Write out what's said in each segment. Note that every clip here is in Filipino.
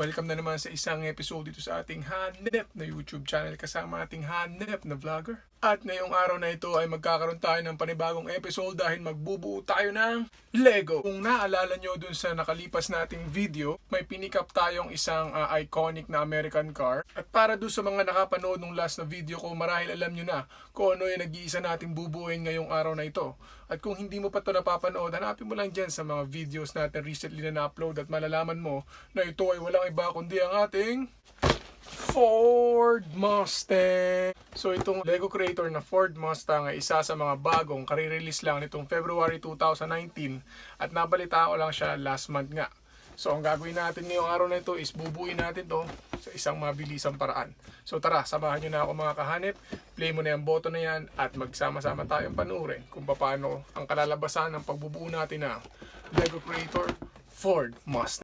Welcome na naman sa isang episode dito sa ating Hanep na YouTube channel kasama ating Hanep na vlogger. At ngayong araw na ito ay magkakaroon tayo ng panibagong episode dahil magbubuo tayo ng Lego. Kung naalala nyo dun sa nakalipas nating video, may pinick up tayong isang iconic na American car. At para dun sa mga nakapanood ng last na video ko, marahil alam nyo na kung ano yung nag-iisa nating bubuuin ngayong araw na ito. At kung hindi mo pa ito napapanood, hanapin mo lang dyan sa mga videos natin recently na na-upload at malalaman mo na ito ay walang iba kundi ang ating Ford Mustang. So itong Lego Creator na Ford Mustang ay isa sa mga bagong kare-release lang nitong February 2019 at nabalita ko lang siya last month nga. So ang gagawin natin ngayong araw na ito is bubuin natin to sa isang mabilisang paraan. So tara, samahan nyo na ako mga kahanip. Play mo na yung button na yan at magsama-sama tayong panurin kung paano ang kalalabasan ng pagbubuo natin ng Lego Creator Ford Mustang.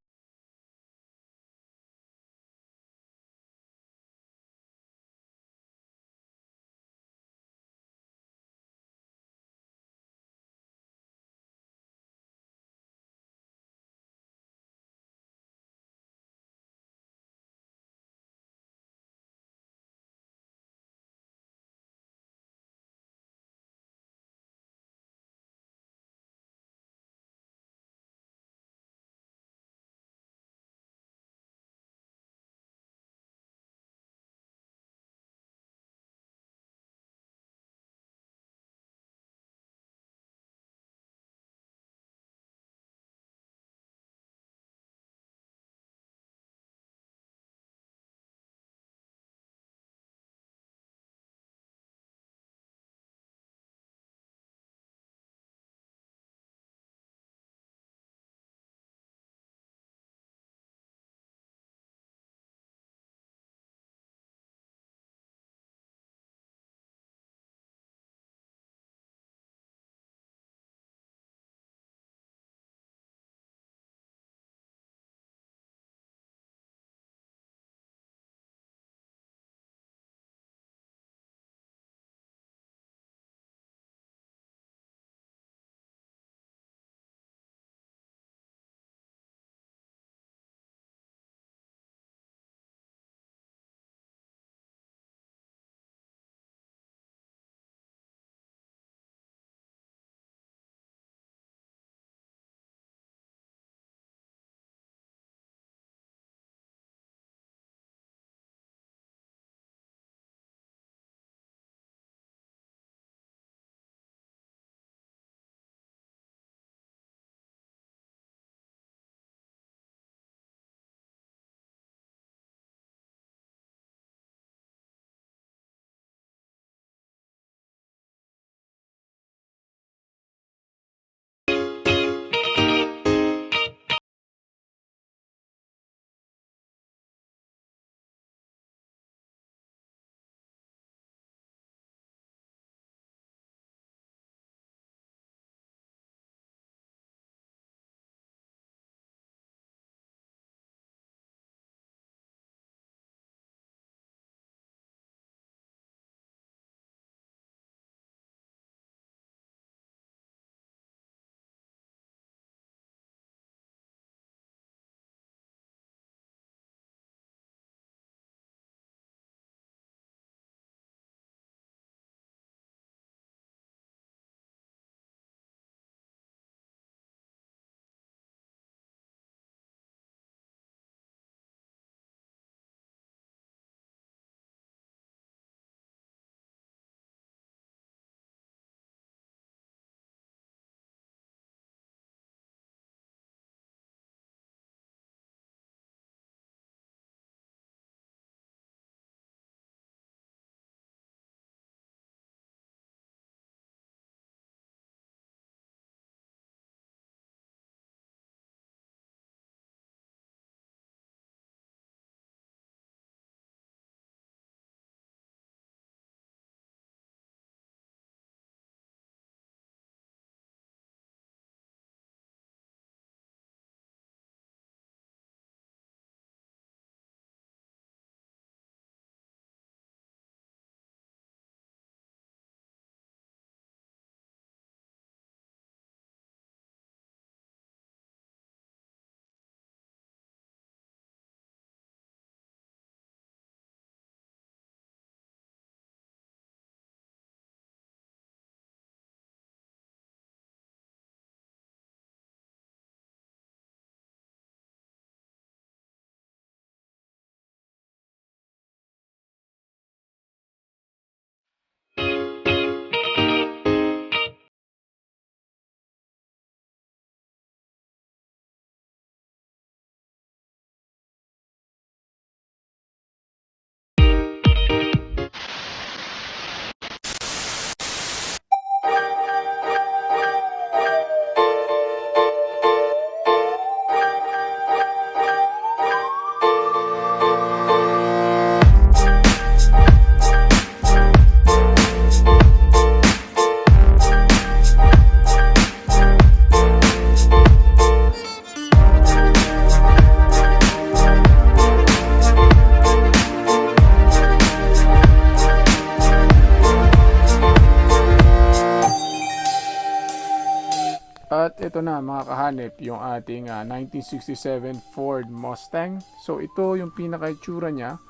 At ito na mga kahanip, yung ating 1967 Ford Mustang. So ito yung pinaka-itsura niya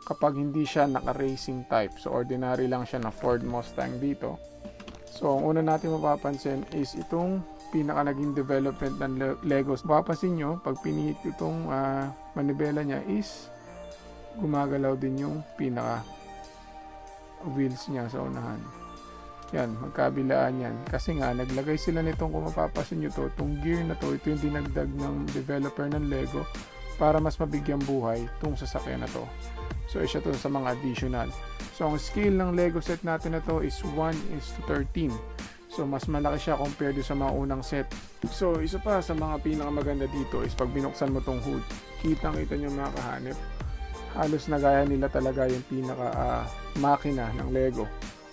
kapag hindi siya naka-racing type. So ordinary lang siya na Ford Mustang dito. So ang una natin mapapansin is itong pinaka naging development ng Legos. Mapapansin nyo, pag pinihit ko itong manibela niya is gumagalaw din yung pinaka wheels niya sa unahan. Yan, magkabilaan yan. Kasi nga, naglagay sila nitong, kung mapapasin nyo to, itong gear na to, ito yung dinagdag ng developer ng Lego para mas mabigyan buhay itong sasakyan na to. So, isa to sa mga additional. So, ang scale ng Lego set natin na to is 1:13. So, mas malaki siya compared sa mga unang set. So, isa pa sa mga pinakamaganda dito is pag binuksan mo tong hood, kitang-kita nyo mga kahanip, halos nagaya nila talaga yung pinaka makina ng Lego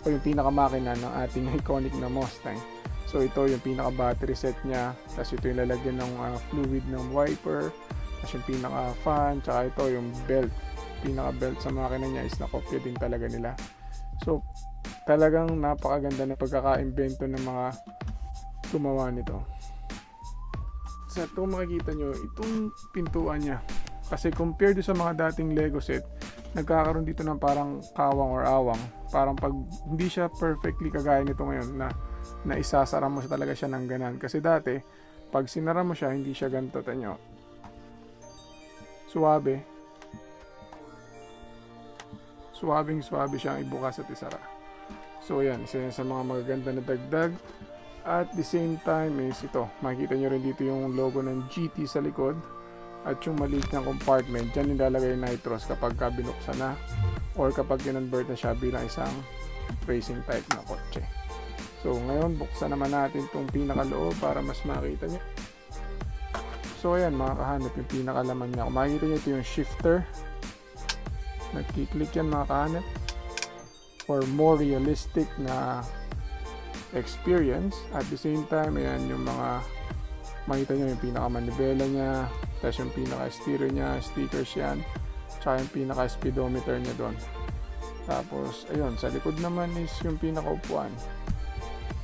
o yung pinaka-makina ng ating iconic na Mustang. So ito yung pinaka-battery set niya, tapos ito yung lalagyan ng fluid ng wiper, tapos yung pinaka-fan, tsaka ito yung belt. Pinaka-belt sa makina niya is nakopya din talaga nila. So talagang napakaganda na pagkaka-invento ng mga gumawa nito. Sa ito makikita nyo, itong pintuan niya, kasi compared sa mga dating Lego set, nagkakaroon dito ng parang kawang or awang. Parang pag hindi siya perfectly kagaya nito ngayon na isasara mo talaga siya ng ganan. Kasi dati, pag sinara mo siya, hindi siya ganito. Tanyo. Suwabe. Suwabing-suwabe siyang ibukas at isara. So yan, isa yan sa mga magaganda na dagdag. At the same time is ito. Makikita nyo rin dito yung logo ng GT sa likod. At yung maliit na compartment, dyan nilalagay yung nitros kapag binuksan na or kapag kinonvert na siya bilang isang racing type na kotse. So ngayon, buksan naman natin itong pinakaloob para mas makita nyo. So ayan mga kahanip, yung pinakalaman niya. Kung makikita nyo, ito yung shifter. Nagkiklik yan mga kahanip for more realistic na experience. At the same time, ayan yung mga makita nyo yung pinakamanibela niya, tapos yung pinaka-steer niya, stickers yan, tsaka yung pinaka-speedometer niya doon. Tapos, ayun, sa likod naman is yung pinaka-upuan.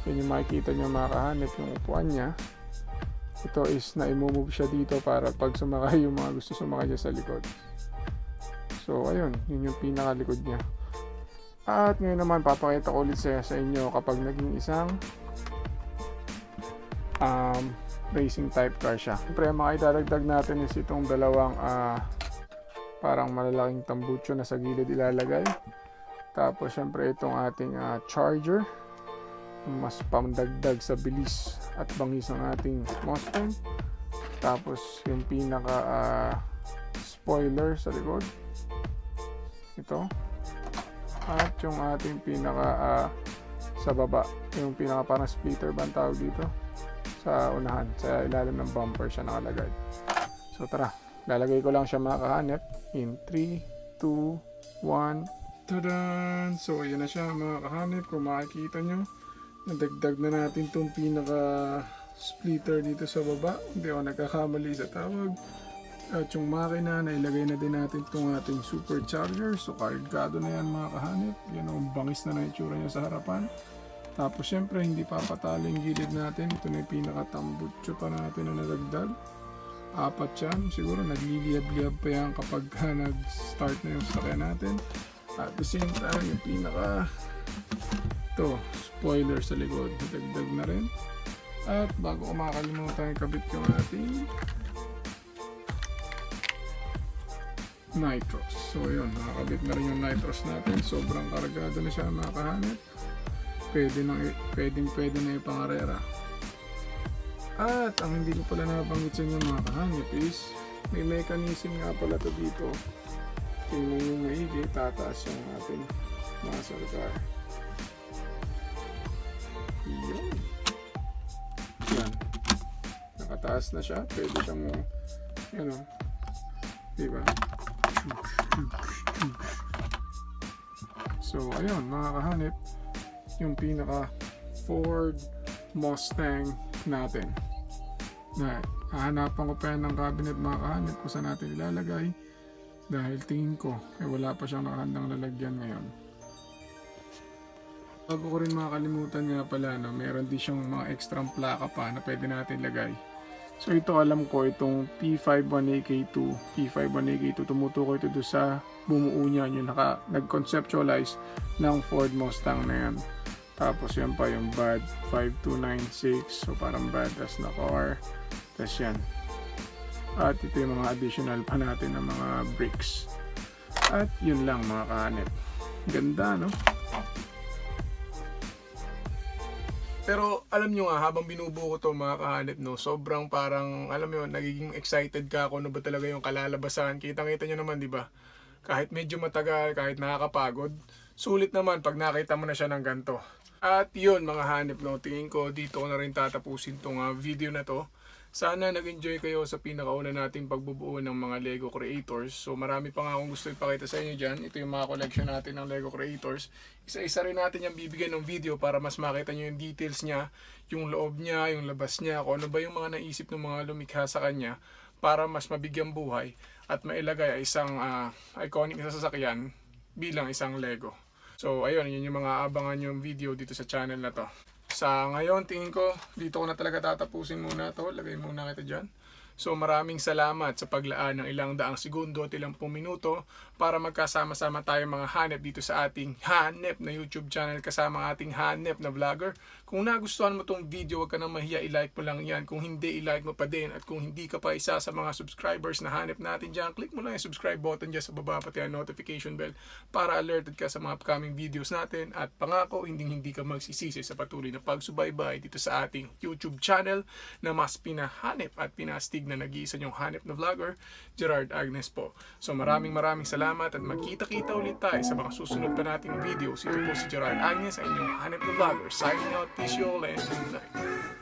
Yun yung makikita nyo mga kahanip, yung upuan niya. Ito is na-move siya dito para pag sumakay yung mga gusto sumakay niya sa likod. So, ayun, yun yung pinaka-likod niya. At ngayon naman, papakita ko ulit sa inyo kapag naging isang racing type car siya. Siyempre, ang mga idadagdag natin is itong dalawang parang malalaking tambucho na sa gilid ilalagay. Tapos, siyempre, itong ating charger. Mas pamdagdag sa bilis at bangis ng ating Mustang. Tapos, yung pinaka spoiler sa likod. Ito. At yung ating pinaka sa baba. Yung pinaka parang splitter ba ang tawag dito? Sa unahan, sa ilalim ng bumper siya nakalagay. So tara, lalagay ko lang siya mga kahanip in 3, 2, 1. Tadan! So ayan na siya mga kahanip. Kung makikita nyo, nadagdag na natin itong pinaka splitter dito sa baba. Hindi ako nagkakamali sa tawag. At yung makina, nailagay na din natin itong ating supercharger. So kargado na yan mga kahanip. Yan ang bangis na itsura niya sa harapan. Tapos syempre hindi papatalo yung gilid natin. Ito na yung pinakatambutso pa natin na nadagdag. 4 yan. Siguro nagliliyab-liyab pa yan kapag nag-start na yung sasakyan natin. At the same time yung pinaka spoiler sa likod. Nadagdag na rin. At bago ko makakalimutan kabit yung ating nitros. So yun, nakakabit na rin yung nitros natin. Sobrang kargado na siya mga kahanip. Pwede na ipangarera. At ang hindi ko pala nabanggit sa inyo mga kahanip is may mechanism nga pala to dito. Tingnan yung maigi, tataas yung ating muscle car. Yan. Nakataas na siya. Pwede siyang diba? So ayun mga kahanip, yung pinaka Ford Mustang natin na hahanapan ko pa yan ng cabinet mga kahanip kung saan natin ilalagay dahil tingin ko wala pa siyang nakahandang lalagyan ngayon. Bago ko rin makakalimutan nga pala, no, meron din siyang mga extra plaka pa na pwede natin lagay. So ito alam ko, itong P51AK2, P51AK2, tumutukoy ito doon sa bumuo niya, yung nag-conceptualize ng Ford Mustang na yan. Tapos yan pa yung BAD 5296, so parang badass na car. Tapos yan. At ito yung mga additional pa natin ng mga bricks. At yun lang mga kahanip. Ganda, no? Pero alam nyo nga, habang binubuo ko to mga kahanip, no, sobrang parang, alam mo yun, nagiging excited ka kung ano ba talaga yung kalalabasan. Kitang-kita nyo naman, di ba? Kahit medyo matagal, kahit nakakapagod, sulit naman pag nakita mo na siya ng ganito. At yun mga hanip, no, tingin ko dito ko na rin tatapusin tong video na to. Sana nag-enjoy kayo sa pinakauna nating pagbubuo ng mga Lego Creators. So marami pa nga akong gusto ipakita sa inyo dyan. Ito yung mga collection natin ng Lego Creators. Isa-isa rin natin yung bibigyan ng video para mas makita nyo yung details niya, yung loob niya, yung labas niya, kung ano ba yung mga naisip ng mga lumikha sa kanya para mas mabigyan buhay at mailagay isang iconic na sasakyan bilang isang Lego. So ayun, yun yung mga abangan yung video dito sa channel na to. Sa ngayon, tingin ko, dito ko na talaga tatapusin muna to. Lagay muna kita dyan. So maraming salamat sa paglaan ng ilang daang segundo at ilang minuto para magkasama-sama tayo mga hanep dito sa ating hanep na YouTube channel kasama ang ating hanep na vlogger. Kung nagustuhan mo tong video, huwag ka nang mahiya, i-like mo lang yan. Kung hindi, i-like mo pa din. At kung hindi ka pa isa sa mga subscribers na hanep natin dyan, click mo lang yung subscribe button dyan sa baba pati ang notification bell para alerted ka sa mga upcoming videos natin. At pangako, hindi ka magsisisi sa patuloy na pagsubaybay dito sa ating YouTube channel na mas pinahanep at pinastig na nag-iisa niyong hanep na vlogger, Gerard Agnes po. So maraming salamat at magkita-kita ulit tayo sa mga susunod pa nating videos. Ito po si Gerard Agnes, ang inyong hanep na vlogger. Signing out, peace you all and good night.